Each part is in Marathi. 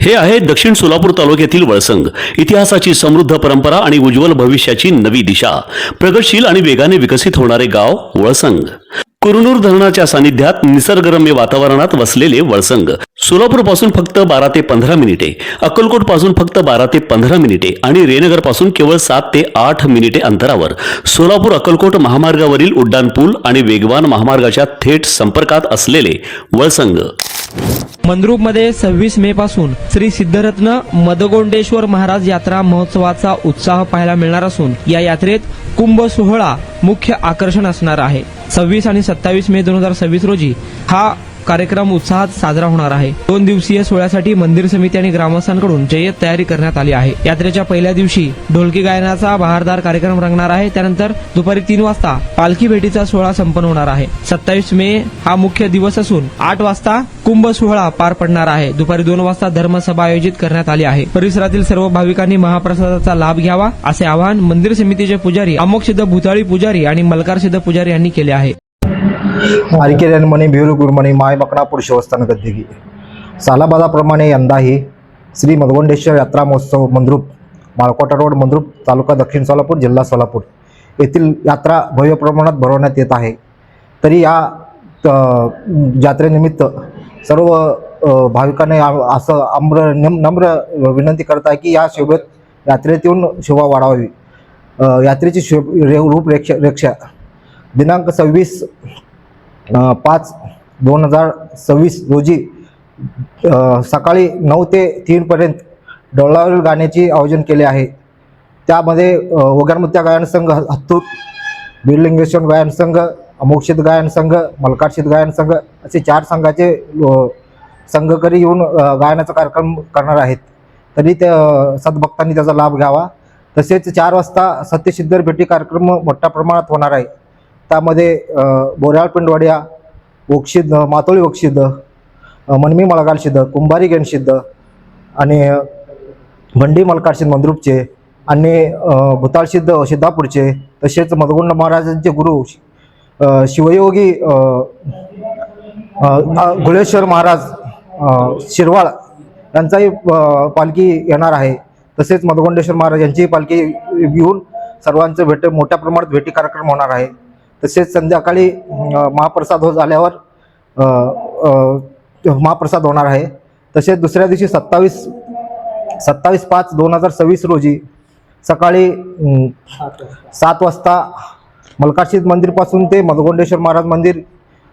हे आहे दक्षिण सोलापूर तालुक्यातील वळसंग. इतिहासाची समृद्ध परंपरा आणि उज्ज्वल भविष्याची नवी दिशा. प्रगतशील आणि वेगाने विकसित होणारे गाव वळसंग. कुरनूर धरणाच्या सानिध्यात निसर्गरम्य वातावरणात वसलेले वळसंग सोलापूर पासून फक्त 12 ते 15 मिनिटे, अक्कलकोट पासून फक्त 12 ते 15 मिनिटे आणि रेनगर पासून केवळ 7 ते 8 मिनिटे अंतरावर सोलापूर अक्कलकोट महामार्गावरील उड्डाण पूल आणि वेगवान महामार्गाच्या थेट संपर्कात असलेले वळसंग. मंद्रुपमध्ये 26 मे पासून श्री सिद्धरत्न मदगोंडेश्वर महाराज यात्रा महोत्सवाचा उत्साह पाहायला मिळणार असून या यात्रेत कुंभ सोहळा मुख्य आकर्षण असणार आहे. 26 आणि 27 मे 2026 रोजी हा कार्यक्रम उत्साहात साजरा होणार आहे. 2 दिवसीय सोहळ्यासाठी मंदिर समिती आणि ग्रामस्थांकडून जय्यत तयारी करण्यात आली आहे. यात्रेच्या पहिल्या दिवशी ढोलकी गायनाचा बहारदार कार्यक्रम रंगणार आहे. त्यानंतर दुपारी 3 वाजता पालखी भेटीचा सोहळा संपन्न होणार आहे. 27 मे हा मुख्य दिवस असून 8 वाजता कुंभ सोहळा पार पडणार आहे. दुपारी 2 वाजता धर्मसभा आयोजित करण्यात आली आहे. परिसरातील सर्व भाविकांनी महाप्रसादाचा लाभ घ्यावा असे आवाहन मंदिर समितीचे पुजारी अमोक्षसिद्ध भूताळी पुजारी आणि मल्कारसिद्ध पुजारी यांनी केले आहे. आरिकेऱ्यांमणी भिवरी गुरमणी माय मकणा पुरुषवस्थान गद्दिगी सालाबादाप्रमाणे यंदाही श्री मदगोंडेश्वर यात्रा महोत्सव मंद्रुप माळकोटा रोड मंद्रुप तालुका दक्षिण सोलापूर जिल्हा सोलापूर येथील यात्रा भव्य प्रमाणात भरवण्यात येत आहे. तरी या यात्रेनिमित्त सर्व भाविकांनी असं नम्र विनंती करत आहे की या शोभेत यात्रेत येऊन शोभा वाढवावी. यात्रेची रूपरेषा दिनांक 26/5/2026 रोजी सकाळी 9 ते 3 पर्यंत डोळावरील गाण्याचे आयोजन केले आहे. त्यामध्ये ओगरमुत्या गायन संघ, हत्तूर बिरलिंगेश्वर गायन संघ, अमोक्षित गायन संघ, मल्कारशित गायन संघ असे 4 संघाचे संघकरी येऊन गायनाचा कार्यक्रम करणार आहेत. तरी त्या सद्भक्तांनी त्याचा लाभ घ्यावा. तसेच 4 वाजता सत्यसिद्धर भेटी कार्यक्रम मोठ्या प्रमाणात होणार आहे. त्यामध्ये बोऱ्याळ पिंडवाडिया ओक्षिद, मातोळी ओक्षिद, मनमी मळगालशिद्ध, कुंभारी गणसिद्ध आणि भंडी मलकारसिद्ध मंद्रुपचे आणि भूताळसिद्ध सिद्धापूरचे, तसेच मदगोंड महाराजांचे गुरु शिवयोगी घुळेश्वर महाराज शिरवाळ यांचाही पालखी येणार आहे. तसेच मदगोंडेश्वर महाराज यांचीही पालखी घेऊन सर्वांचं मोठ्या प्रमाणात भेटी कार्यक्रम होणार आहे. तसेच संध्याकाळी महाप्रसाद झाल्यावर महाप्रसाद होणार आहे. तसेच दुसऱ्या दिवशी 27/5/2026 रोजी सकाळी 7 वाजता मल्कारशिद मंदिरपासून ते मदगोंडेश्वर महाराज मंदिर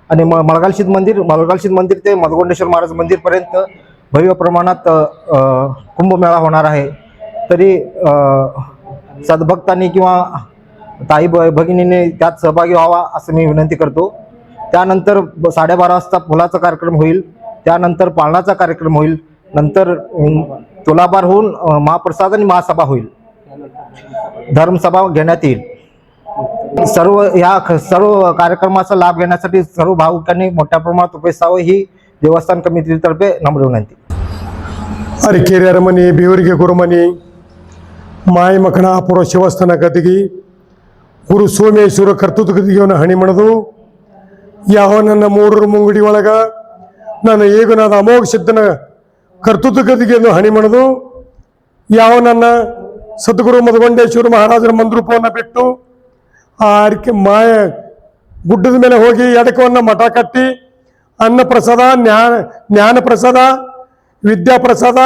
आणि मळगालशिद मंदिर ते मदगोंडेश्वर महाराज मंदिरपर्यंत भव्य प्रमाणात कुंभमेळा होणार आहे. तरी सद्भक्तांनी किंवा ताई भगिनीने त्यात सहभागी व्हावा असं मी विनंती करतो. त्यानंतर 12:30 वाजता फुलाचा कार्यक्रम होईल. त्यानंतर पाळणाचा कार्यक्रम होईल. नंतर तुलाभार होऊन महाप्रसाद आणि महासभा होईल. धर्मसभा घेण्यात येईल. सर्व कार्यक्रमाचा लाभ घेण्यासाठी सर्व भाविकांनी मोठ्या प्रमाणात उपस्थित व्हावे ही देवस्थान कमिटीतर्फे नम्र विनंती. अरिकेऱ्यारमणी भिवರಿಗೆ गुरुमणी ಮಾಯ ಮಕಣ ಪುರ ಶಿವಸ್ಥಾನ ಗದಿಗಿ ಗುರು ಸೋಮೇಶ್ವರ ಕರ್ತೃತ್ವ ಗದಿಗೆಯನ್ನು ಹಣಿ ಮಣದು ಯಾವ ನನ್ನ ಮೂಡರ ಮುಂಗುಡಿ ಒಳಗ ನನ್ನ ಏಗುನಾದ ಅಮೋಘ ಸಿದ್ಧನ ಕರ್ತೃತ್ವ ಗದಿಗೆಯನ್ನು ಹಣಿ ಮಣದು ಯಾವ ನನ್ನ ಸದ್ಗುರು ಮದಗೊಂಡೇಶ್ವರ ಮಹಾರಾಜರ ಮಂದ್ರೂಪವನ್ನು ಬಿಟ್ಟು ಆ ಅರಿಕೆ ಮಾಯ ಗುಡ್ಡದ ಮೇಲೆ ಹೋಗಿ ಎಡಕವನ್ನು ಮಠ ಕಟ್ಟಿ ಅನ್ನ ಪ್ರಸಾದ ಜ್ಞಾನ ಪ್ರಸಾದ ವಿದ್ಯಾ ಪ್ರಸಾದ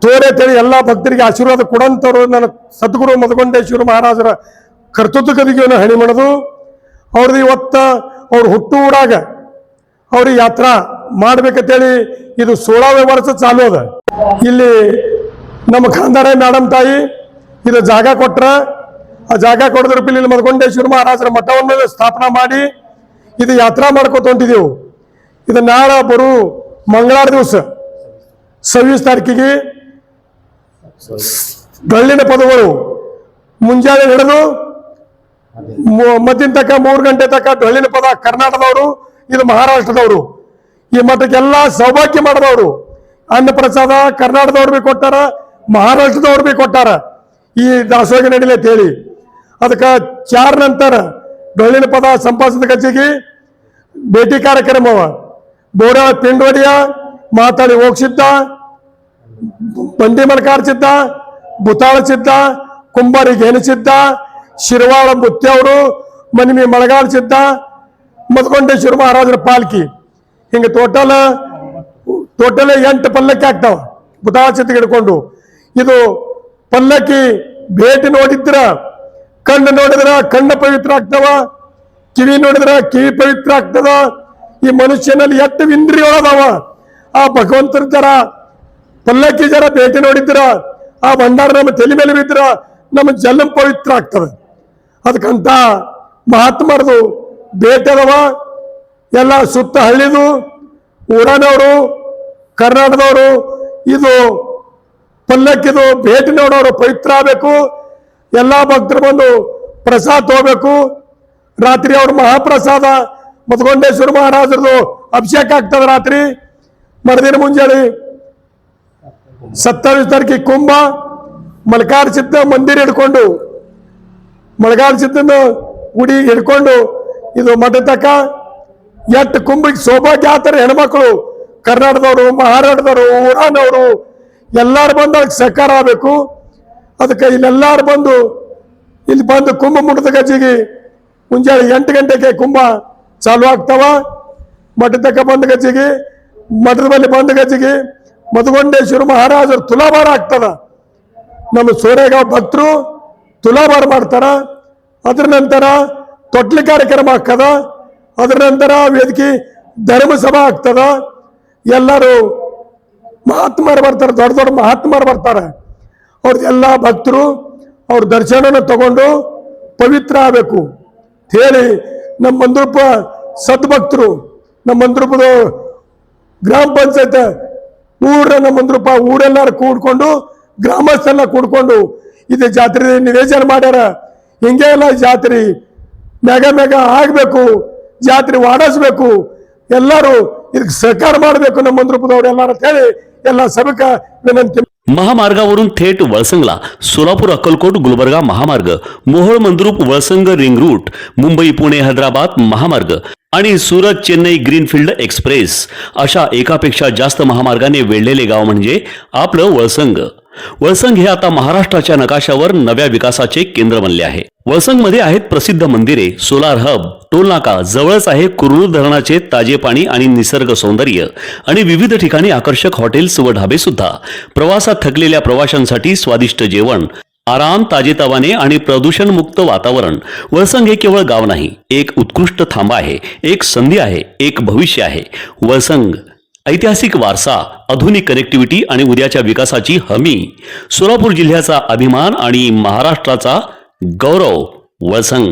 ತೋರೆ ತೇಳಿ ಎಲ್ಲ ಭಕ್ತರಿಗೆ ಆಶೀರ್ವಾದ ಕೊಡಂತವರು ನನ್ನ ಸದ್ಗುರು ಮದಗೊಂಡೇಶ್ವರ ಮಹಾರಾಜರ ಕರ್ತೃತ್ವ ಗದಿಗೆಯನ್ನು ಹಣಿ ಮಾಡೋದು. ಅವ್ರದ್ದು ಇವತ್ತು ಅವ್ರು ಹುಟ್ಟು ಊರಾಗ ಅವ್ರಿಗೆ ಯಾತ್ರಾ ಮಾಡ್ಬೇಕಂತೇಳಿ ಇದು 16ನೇ ವರ್ಷ ಚಾಲು ಅದ. ಇಲ್ಲಿ ನಮ್ಮ ಖಾಂದಾರ ಮೇಡಮ್ ತಾಯಿ ಇದು ಜಾಗ ಕೊಟ್ರ, ಆ ಜಾಗ ಕೊಡದ್ರ ಇಲ್ಲಿ ಮದಗೊಂಡೇಶ್ವರ ಮಹಾರಾಜರ ಮಠವನ್ನು ಸ್ಥಾಪನಾ ಮಾಡಿ ಇದು ಯಾತ್ರಾ ಮಾಡ್ಕೊತ ಹೊಂಟಿದೆವು. ಇದು ನಾಳೆ ಬರು ಮಂಗಳವಾರ ದಿವಸ 26 ತಾರೀಕಿಗೆ ಡೊಳ್ಳಿನ ಪದಗಳು ಮುಂಜಾನೆ ಹಿಡಿದು ಮಧ್ಯಾಹ್ನ ತನಕ 3 ಗಂಟೆ ತನಕ ಡೊಳ್ಳಿನ ಪದ ಕರ್ನಾಟಕದವರು, ಇದು ಮಹಾರಾಷ್ಟ್ರದವರು. ಈ ಮಠಕ್ಕೆಲ್ಲ ಸೌಭಾಗ್ಯ ಮಾಡಿದವರು. ಅನ್ನ ಪ್ರಸಾದ ಕರ್ನಾಟಕದವ್ರು ಭೀ ಕೊಟ್ಟಾರ, ಮಹಾರಾಷ್ಟ್ರದವ್ರು ಭೀ ಕೊಟ್ಟಾರ. ಈ ದಾಸೋಹಿ ನಡಿಲೆ ಹೇಳಿ ಅದಕ್ಕೆ 4 ನಂತರ ಡೊಳ್ಳಿನ ಪದ ಸಂಪಾದಿಸಿದ ಗಜ್ಜಿಗೆ ಭೇಟಿ ಕಾರ್ಯಕ್ರಮವ ಬೋರಾ ಪಿಂಡೋಡಿಯ ಮಾತಾಡಿ ಹೋಗ್ಸಿದ್ದ ಬಂಡಿಮಲ್ಕಾರ್ ಚಿತ್ತ, ಬುತಾಳ ಚಿತ್ತ, ಕುಂಬಾರಿ ಗೇನು ಚಿತ್ತ, ಶಿರವಾಳ ಮುತ್ಯವರು, ಮನಿಮಿ ಮಳಗಾಳ ಚಿತ್ತ, ಮದಗೊಂಡೇಶ್ವರ ಮಹಾರಾಜರ ಪಾಲ್ಕಿ, ಹಿಂಗೆ ಟೋಟಲ್ 8 ಪಲ್ಲಕ್ಕಿ ಆಗ್ತಾವ ಬುತಾಳ ಚಿತ್ತಿಗೆ ಹಿಡ್ಕೊಂಡು. ಇದು ಪಲ್ಲಕ್ಕಿ ಭೇಟಿ ನೋಡಿದ್ರ ಕಣ್ಣು ನೋಡಿದ್ರ ಕಣ್ಣು ಪವಿತ್ರ ಆಗ್ತಾವ, ಕಿವಿ ನೋಡಿದ್ರ ಕಿವಿ ಪವಿತ್ರ ಆಗ್ತದ. ಈ ಮನುಷ್ಯನಲ್ಲಿ 8 ಇಂದ್ರಿಯಗಳದಾವ. ಆ ಭಗವಂತರ ಜರ ಪಲ್ಲಕ್ಕಿ ಜರ ಭೇಟಿ ನೋಡಿದ್ರ, ಆ ಭಂಡಾರ ನಮ್ಮ ತಲೆ ಮೇಲೆ ಬಿದ್ರ ನಮ್ಮ ಜನ್ಮ ಪವಿತ್ರ ಆಗ್ತದೆ. ಅದಕ್ಕಂತ ಮಹಾತ್ಮರದು ಭೇಟಿ ಅದಾವ. ಎಲ್ಲ ಸುತ್ತ ಹಳ್ಳಿದು ಊರನವರು, ಕರ್ನಾಟಕದವರು ಇದು ಪಲ್ಲಕ್ಕಿದು ಭೇಟಿ ನೋಡೋರು ಪವಿತ್ರ ಆಗಬೇಕು. ಎಲ್ಲ ಭಕ್ತರು ಬಂದು ಪ್ರಸಾದ ತಗೋಬೇಕು. ರಾತ್ರಿ ಅವ್ರ ಮಹಾಪ್ರಸಾದ ಮದಗೊಂಡೇಶ್ವರ ಮಹಾರಾಜರದು ಅಭಿಷೇಕ ಆಗ್ತದೆ ರಾತ್ರಿ. ಮರುದಿನ ಮುಂಜಾನೆ 27 ತಾರೀಕಿಗೆ ಕುಂಭ. ಮಲ್ಕಾರ್ ಚಿತ್ತ ಮಂದಿರ ಹಿಡ್ಕೊಂಡು, ಮಳಗಾಲ್ ಚಿತ್ತನ ಗುಡಿ ಹಿಡ್ಕೊಂಡು ಇದು ಮಠ ತಕ 8 ಕುಂಭಕ್ಕೆ ಸೌಭಾಗ್ಯ ಆತಾರೆ. ಹೆಣ್ಮಕ್ಳು ಕರ್ನಾಟಕದವರು, ಮಹಾರಾಷ್ಟ್ರದವರು, ಊರಾನವರು ಎಲ್ಲಾರು ಬಂದು ಅದಕ್ಕೆ ಸಹಕಾರ ಆಗಬೇಕು. ಅದಕ್ಕೆ ಇಲ್ಲೆಲ್ಲಾರು ಬಂದು ಇಲ್ಲಿ ಬಂದು ಕುಂಭ ಮುಟ್ಟದ ಗಜ್ಜಿಗೆ ಮುಂಜಾನೆ 8 ಗಂಟೆಗೆ ಕುಂಭ ಚಾಲು ಆಗ್ತಾವ. ಮಠ ತಕ ಬಂದ ಗಜ್ಜಿಗೆ, ಮಠದ ಮೇಲೆ ಬಂದ ಗಜ್ಜಿಗೆ ಮದಗೊಂಡೇಶ್ವರ ಮಹಾರಾಜರು ತುಲಾಭಾರ ಆಗ್ತದ. ನಮ್ಮ ಸೋರೆಗಾಂವ್ ಭಕ್ತರು ತುಲಾಭಾರ ಮಾಡ್ತಾರ. ಅದ್ರ ನಂತರ ತೊಟ್ಲಿ ಕಾರ್ಯಕ್ರಮ ಆಗ್ತದ. ಅದ್ರ ನಂತರ ವೇದಿಕೆ ಧರ್ಮಸಭಾ ಆಗ್ತದ. ಎಲ್ಲರೂ ಮಹಾತ್ಮರು ಬರ್ತಾರೆ, ದೊಡ್ಡ ದೊಡ್ಡ ಮಹಾತ್ಮರು ಬರ್ತಾರೆ. ಅವ್ರದ್ದೆಲ್ಲ ಭಕ್ತರು ಅವ್ರ ದರ್ಶನನ ತಗೊಂಡು ಪವಿತ್ರ ಆಗಬೇಕು ಹೇಳಿ ನಮ್ಮ ಮಂದ್ರೂಪ ಸದ್ಭಕ್ತರು, ನಮ್ಮ ಮಂದ್ರೂಪದ ಗ್ರಾಮ ಪಂಚಾಯತ್ ನಮ್ಮ ಮಂದ್ರೂಪ ಊರೆಲ್ಲರೂ ಕೂಡ್ಕೊಂಡು, ಗ್ರಾಮಸ್ಥೆಲ್ಲ ಕೂಡ್ಕೊಂಡು ಇದು ಜಾತ್ರೆ ನಿವೇಶನ ಮಾಡ್ಯಾರ. ಹಿಂಗೆ ಎಲ್ಲ ಜಾತ್ರೆ ಮೇಗ ಆಗ್ಬೇಕು, ಜಾತ್ರೆ ವಾಡಿಸ್ಬೇಕು, ಎಲ್ಲರೂ ಇದಕ್ಕೆ ಸಹಕಾರ ಮಾಡಬೇಕು ನಮ್ಮ ಮಂದ್ರೂಪದವ್ರು ಎಲ್ಲಾರು ಅಂತ ಹೇಳಿ ಎಲ್ಲ ಸಭೆಕ विनंती. महामार्गावरून थेट वळसंगला सोलापूर अक्कलकोट गुलबर्गा महामार्ग, मोहोळ मंद्रुप वळसंग रिंग रूट, मुंबई पुणे हैदराबाद महामार्ग आणि सुरत चेन्नई ग्रीनफील्ड एक्सप्रेस अशा एकापेक्षा जास्त महामार्गाने वेढलेले गाव म्हणजे आपलं वळसंग. वळसंग हे आता महाराष्ट्राच्या नकाशावर नव्या विकासाचे केंद्र बनले आहे. वळसंगमध्ये आहेत प्रसिद्ध मंदिरे, सोलार हब, टोलनाका, जवळच आहे कुरनूर धरणाचे ताजे पाणी आणि निसर्ग सौंदर्य आणि विविध ठिकाणी आकर्षक हॉटेल्स व ढाबे सुद्धा. प्रवासात थकलेल्या प्रवाशांसाठी स्वादिष्ट जेवण, आराम, ताजेतवाने आणि प्रदूषण मुक्त वातावरण. वळसंग हे केवळ गाव नाही, एक उत्कृष्ट थांबा आहे, एक संधी आहे, एक भविष्य आहे. वळसंग ऐतिहासिक वारसा, आधुनिक कनेक्टिव्हिटी आणि उद्याच्या विकासाची हमी. सोलापूर जिल्ह्याचा अभिमान आणि महाराष्ट्राचा गौरव. वळसंग.